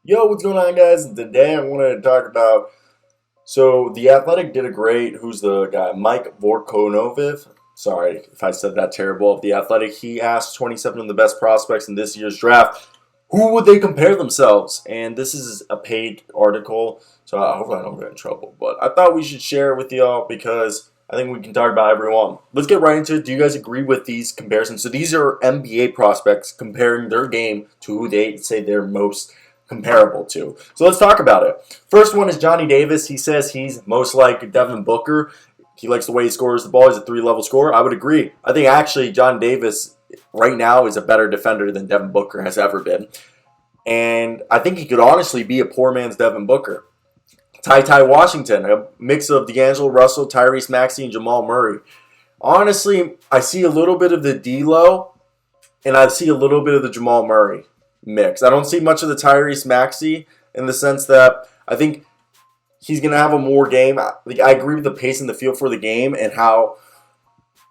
Yo, what's going on, guys? Today I wanted to talk about. So, The Athletic did a great. Who's the guy? Mike Vorkunov. Sorry if I said that terrible. Of The Athletic, he asked 27 of the best prospects in this year's draft. Who would they compare themselves? And this is a paid article, so I hope I don't get in trouble. But I thought we should share it with y'all because I think we can talk about everyone. Let's get right into it. Do you guys agree with these comparisons? So these are NBA prospects comparing their game to who they say they're most comparable to. So let's talk about it. First one is Johnny Davis. He says he's most like Devin Booker. He likes the way he scores the ball. He's a three-level scorer. I would agree. I think actually John Davis right now is a better defender than Devin Booker has ever been. And I think he could honestly be a poor man's Devin Booker. Ty Washington, a mix of D'Angelo Russell, Tyrese Maxey, and Jamal Murray. Honestly, I see a little bit of the D'Lo, and I see a little bit of the Jamal Murray mix. I don't see much of the Tyrese Maxey in the sense that I think he's going to have a more game. I agree with the pace and the feel for the game and how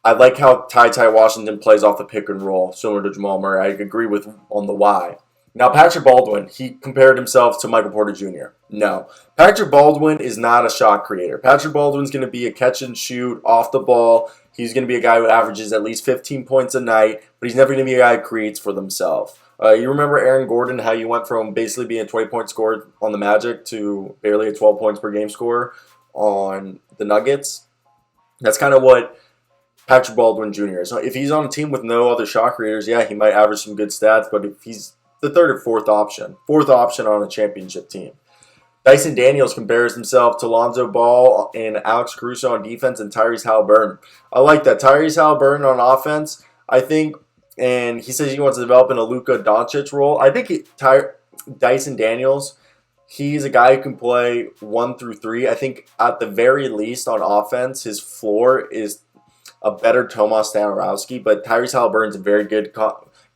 I like how Ty Washington plays off the pick and roll, similar to Jamal Murray. I agree with on the why. Now, Patrick Baldwin, he compared himself to Michael Porter Jr. No. Patrick Baldwin is not a shot creator. Patrick Baldwin's going to be a catch and shoot off the ball. He's going to be a guy who averages at least 15 points a night, but he's never going to be a guy who creates for themselves. You remember Aaron Gordon, how you went from basically being a 20-point scorer on the Magic to barely a 12 points per game scorer on the Nuggets? That's kind of what Patrick Baldwin Jr. is. So if he's on a team with no other shot creators, yeah, he might average some good stats, but if he's the third or fourth option on a championship team. Dyson Daniels compares himself to Lonzo Ball and Alex Caruso on defense and Tyrese Halliburton. I like that. Tyrese Halliburton on offense, I think, and he says he wants to develop in a Luka Doncic role. I think Dyson Daniels, he's a guy who can play 1 through 3. I think at the very least on offense, his floor is a better Tomas Stanarowski, but Tyrese Halliburton's a very good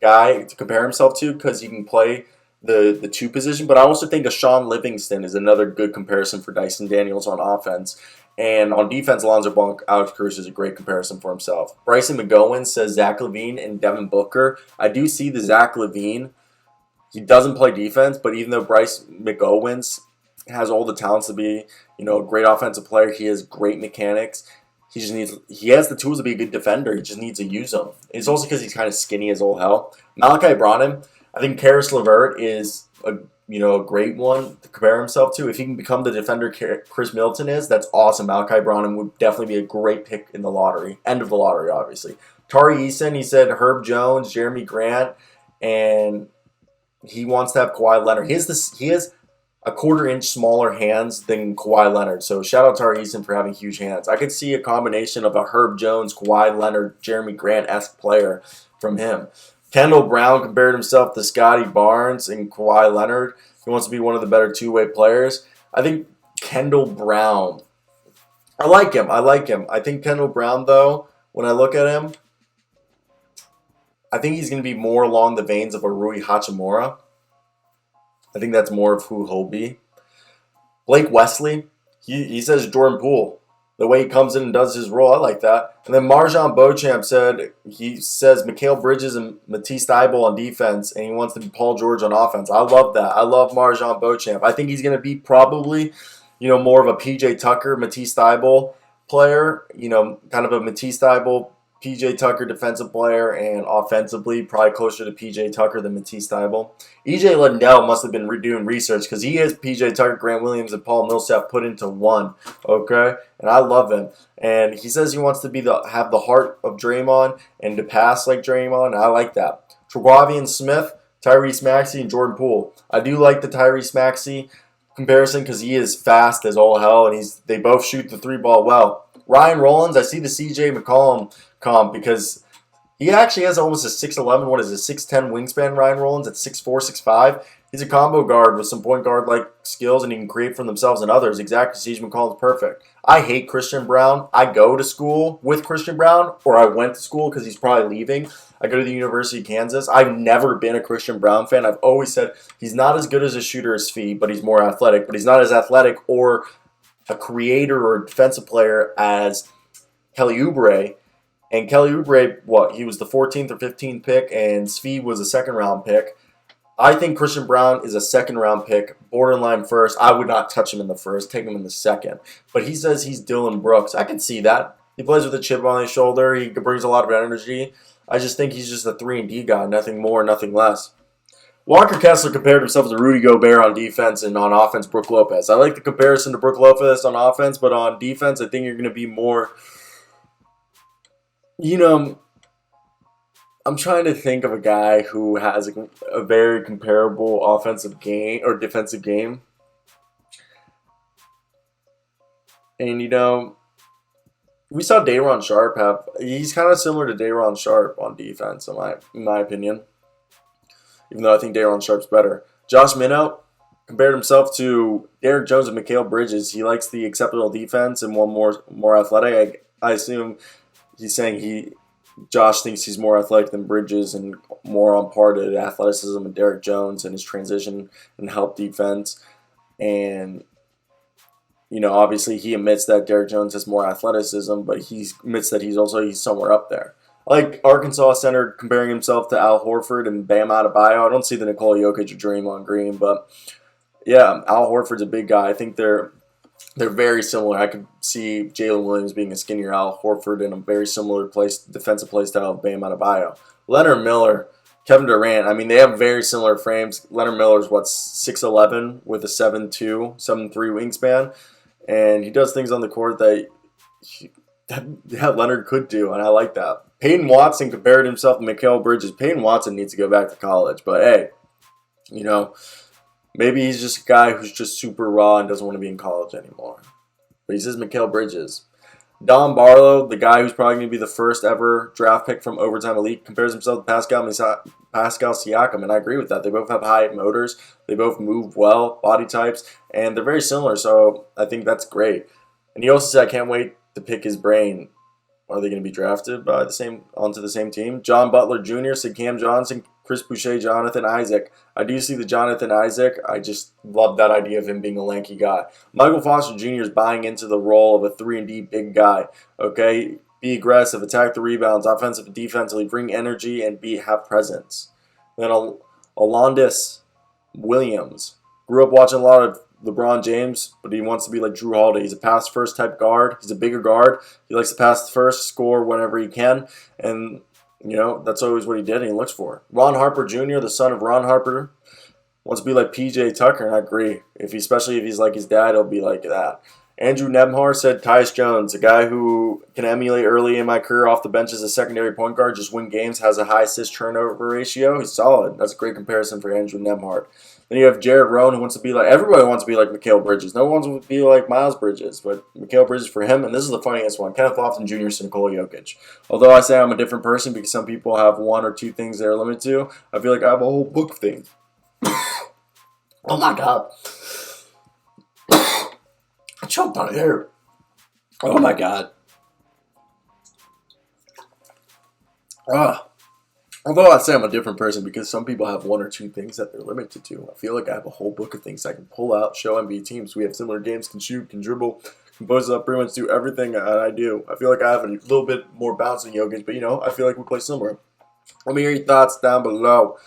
guy to compare himself to because he can play the two position. But I also think a Sean Livingston is another good comparison for Dyson Daniels on offense. And on defense, Alonzo Ball, Alex Caruso is a great comparison for himself. Bryson McGowan says Zach LaVine and Devin Booker. I do see the Zach LaVine. He doesn't play defense, but even though Bryce McGowens has all the talents to be, a great offensive player, he has great mechanics. He has the tools to be a good defender. He just needs to use them. It's also because he's kind of skinny as all hell. Malachi Branham, I think Karis LeVert is a great one to compare himself to. If he can become the defender Chris Middleton is, that's awesome. Malachi Branham would definitely be a great pick in the lottery. End of the lottery, obviously. Tari Eason, he said Herb Jones, Jeremy Grant, and he wants to have Kawhi Leonard. He has a quarter-inch smaller hands than Kawhi Leonard. So shout out to Tari Eason for having huge hands. I could see a combination of a Herb Jones, Kawhi Leonard, Jeremy Grant-esque player from him. Kendall Brown compared himself to Scotty Barnes and Kawhi Leonard. He wants to be one of the better two-way players. I think Kendall Brown, I like him. I think Kendall Brown, though, when I look at him, I think he's going to be more along the veins of a Rui Hachimura. I think that's more of who he'll be. Blake Wesley, he says Jordan Poole. The way he comes in and does his role, I like that. And then Marjan Beauchamp says Mikal Bridges and Matisse Thybulle on defense, and he wants to be Paul George on offense. I love that. I love Marjan Beauchamp. I think he's going to be probably, more of a PJ Tucker, Matisse Thybulle player. Kind of a Matisse Thybulle, PJ Tucker defensive player, and offensively probably closer to PJ Tucker than Matisse Thybulle. EJ Liddell must have been doing research because he is PJ Tucker, Grant Williams, and Paul Millsap put into one. Okay, and I love him. And he says he wants to have the heart of Draymond and to pass like Draymond. And I like that. Tre'Quavian Smith, Tyrese Maxey, and Jordan Poole. I do like the Tyrese Maxey comparison because he is fast as all hell, and they both shoot the three ball well. Ryan Rollins, I see the CJ McCollum comp because he actually has almost a 6'11", 6'10" wingspan, Ryan Rollins, at 6'4", 6'5". He's a combo guard with some point guard-like skills, and he can create for themselves and others. Exactly, CJ McCollum's perfect. I hate Christian Brown. I go to school with Christian Brown, or I went to school because he's probably leaving. I go to the University of Kansas. I've never been a Christian Brown fan. I've always said he's not as good as a shooter as Fee, but he's more athletic. But he's not as athletic or a creator or a defensive player as Kelly Oubre. And Kelly Oubre, he was the 14th or 15th pick, and Svi was a second-round pick. I think Christian Brown is a second-round pick, borderline first. I would not touch him in the first, take him in the second. But he says he's Dylan Brooks. I can see that. He plays with a chip on his shoulder. He brings a lot of energy. I just think he's just a 3-and-D guy, nothing more, nothing less. Walker Kessler compared himself to Rudy Gobert on defense, and on offense, Brook Lopez. I like the comparison to Brook Lopez on offense, but on defense, I think you're going to be more, I'm trying to think of a guy who has a very comparable offensive game or defensive game. And, we saw Day'Ron Sharpe he's kind of similar to Day'Ron Sharpe on defense, in my opinion. Even though I think Day'Ron Sharpe's better. Josh Minnow compared himself to Derrick Jones and Mikal Bridges. He likes the exceptional defense and one more athletic. I assume he's saying Josh thinks he's more athletic than Bridges and more on par to the athleticism of Derrick Jones and his transition and help defense. And, obviously he admits that Derrick Jones has more athleticism, but he admits that he's somewhere up there. I like Arkansas center comparing himself to Al Horford and Bam Adebayo. I don't see the Nikola Jokic or Draymond Green, but yeah, Al Horford's a big guy. I think they're very similar. I could see Jalen Williams being a skinnier Al Horford in a very similar defensive play style of Bam Adebayo. Leonard Miller, Kevin Durant, they have very similar frames. Leonard Miller's 6'11" with a 7'2", 7'3" wingspan, and he does things on the court that Leonard could do, and I like that. Peyton Watson compared himself to Mikal Bridges. Peyton Watson needs to go back to college, but hey, maybe he's just a guy who's just super raw and doesn't want to be in college anymore. But he says Mikal Bridges. Don Barlow, the guy who's probably going to be the first ever draft pick from Overtime Elite, compares himself to Pascal Siakam, and I agree with that. They both have high motors. They both move well, body types, and they're very similar, so I think that's great. And he also said, I can't wait to pick his brain. Are they going to be drafted onto the same team? John Butler Jr. said Cam Johnson, Chris Boucher, Jonathan Isaac. I do see the Jonathan Isaac. I just love that idea of him being a lanky guy. Michael Foster Jr. is buying into the role of a 3-and-D big guy. Okay, be aggressive, attack the rebounds, offensive and defensively, bring energy, and have presence. Then Alandis Williams grew up watching a lot of LeBron James, but he wants to be like Drew Holiday. He's a pass-first type guard. He's a bigger guard. He likes to pass first, score whenever he can, and that's always what he did and he looks for. Ron Harper Jr., the son of Ron Harper, wants to be like PJ Tucker, and I agree. Especially if he's like his dad, he'll be like that. Andrew Nemhar said Tyus Jones, a guy who can emulate early in my career off the bench as a secondary point guard, just win games, has a high assist turnover ratio. He's solid. That's a great comparison for Andrew Nemhart. Then you have Jared Rowan, who wants to be like, everybody wants to be like Mikal Bridges. No one wants to be like Miles Bridges, but Mikal Bridges for him, and this is the funniest one, Kenneth Lofton Jr. to Nikola Jokic. Although I say I'm a different person because some people have one or two things they're limited to, I feel like I have a whole book of things. Oh my God. I choked on air. Oh my God. Although I say I'm a different person because some people have one or two things that they're limited to, I feel like I have a whole book of things I can pull out, show NBA teams. We have similar games, can shoot, can dribble, can post up, pretty much do everything I do. I feel like I have a little bit more bounce than Jokic, but I feel like we play similar. Let me hear your thoughts down below.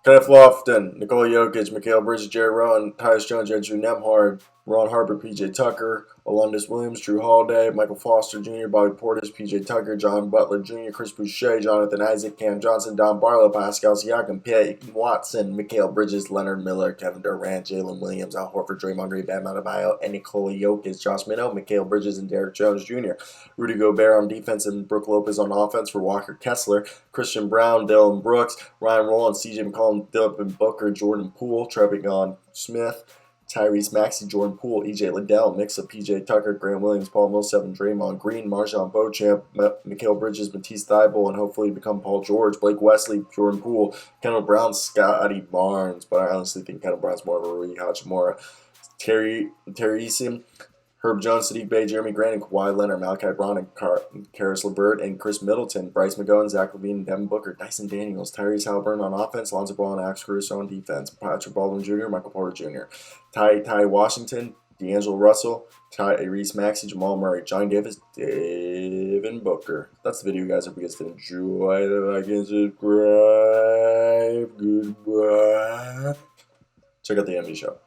Kenneth Lofton, Nikola Jokic, Mikal Bridges, Jared Rowan, Tyus Jones, Andrew Nemhard, Ron Harper, PJ Tucker, Alandis Williams, Drew Holiday, Michael Foster Jr., Bobby Portis, PJ Tucker, John Butler Jr., Chris Boucher, Jonathan Isaac, Cam Johnson, Don Barlow, Pascal Siakam, Peyton Watson, Mikal Bridges, Leonard Miller, Kevin Durant, Jalen Williams, Al Horford, Draymond Green, Bam Adebayo, and Nikola Jokic, Josh Minnow, Mikal Bridges, and Derrick Jones Jr., Rudy Gobert on defense and Brook Lopez on offense for Walker Kessler, Christian Brown, Dylan Brooks, Ryan Rollins, CJ McCollum, Dylan Booker, Jordan Poole, Trevion Smith, Tyrese Maxey, Jordan Poole, EJ Liddell, mix of PJ Tucker, Grant Williams, Paul Millsap, and Draymond Green, Marjon Beauchamp, Mikal Bridges, Matisse Thybulle, and hopefully become Paul George, Blake Wesley, Jordan Poole, Kendall Brown, Scotty Barnes, but I honestly think Kendall Brown's more of a Rui Hachimura, Terry Eason, Herb Jones, Sadiq Bey, Jeremy Grant, and Kawhi Leonard, Malachi Brown, and Karis LeVert, and Chris Middleton, Bryce McGowan, Zach LaVine, and Devin Booker, Dyson Daniels, Tyrese Halliburton on offense, Lonzo Ball and Alex Caruso on defense, Patrick Baldwin Jr., Michael Porter Jr., Ty Washington, D'Angelo Russell, Tyrese Maxey, Jamal Murray, Johnny Davis, Devin Booker. That's the video, guys. Hope you guys did enjoy. Like and subscribe. Goodbye. Check out the MV show.